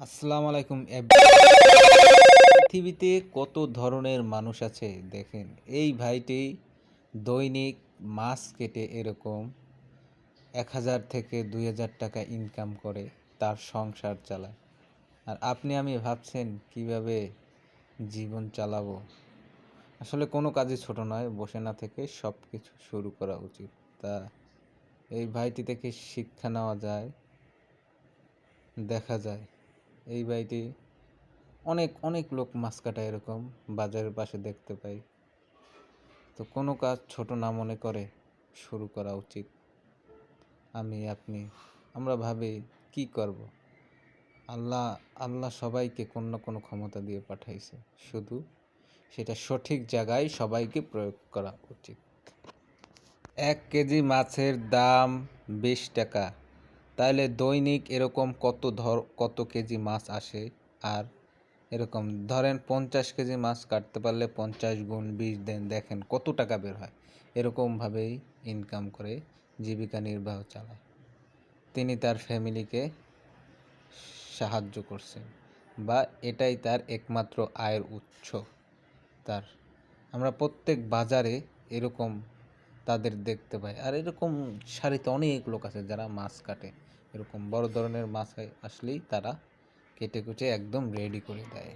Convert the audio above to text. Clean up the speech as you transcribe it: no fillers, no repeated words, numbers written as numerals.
আসসালামু আলাইকুম পৃথিবীতে কত ধরনের মানুষ আছে দেখেন। এই ভাইটি দৈনিক মাছ কেটে এরকম 1000 থেকে 2000 টাকা ইনকাম করে তার সংসার চালায়। আর আপনি আমি ভাবছেন কিভাবে জীবন চালাবো। আসলে কোনো কাজই ছোট নয়, বসে না থেকে সব কিছু শুরু করা উচিত। তা এই ভাইটি থেকে শিক্ষা নেওয়া যায়, দেখা যায় এই ভাইটি অনেক অনেক লোক মাছ কাটা এরকম বাজারের পাশে দেখতে পাই। তো কোনো কাজ ছোট না মনে করে শুরু করা উচিত। আপনি আমরা ভাবি কি করব, আল্লাহ আল্লাহ সবাইকে কোনো না কোনো ক্ষমতা দিয়ে পাঠাইছে, শুধু সেটা সঠিক জায়গায় সবাইকে প্রয়োগ করা উচিত। 1 কেজি মাছের দাম 20 টাকা, তাহলে দৈনিক এরকম কত কেজি মাছ আসে। আর এরকম ধরেন 50 কেজি মাছ কাটতে পারলে 50 গুণ 20 দেন, দেখেন কত টাকা বের হয়। এরকমভাবেই ইনকাম করে জীবিকা নির্বাহ চালায়। তিনি তার ফ্যামিলিকে সাহায্য করছেন, বা এটাই তার একমাত্র আয়ের উৎস। তার আমরা প্রত্যেক বাজারে এরকম তাদের দেখতে পাই। আর এরকম সারিতে অনেক লোক আছে যারা মাছ কাটে। এরকম বড় ধরনের মাছ আসলেই তারা কেটে কুটে একদম রেডি করে দেয়।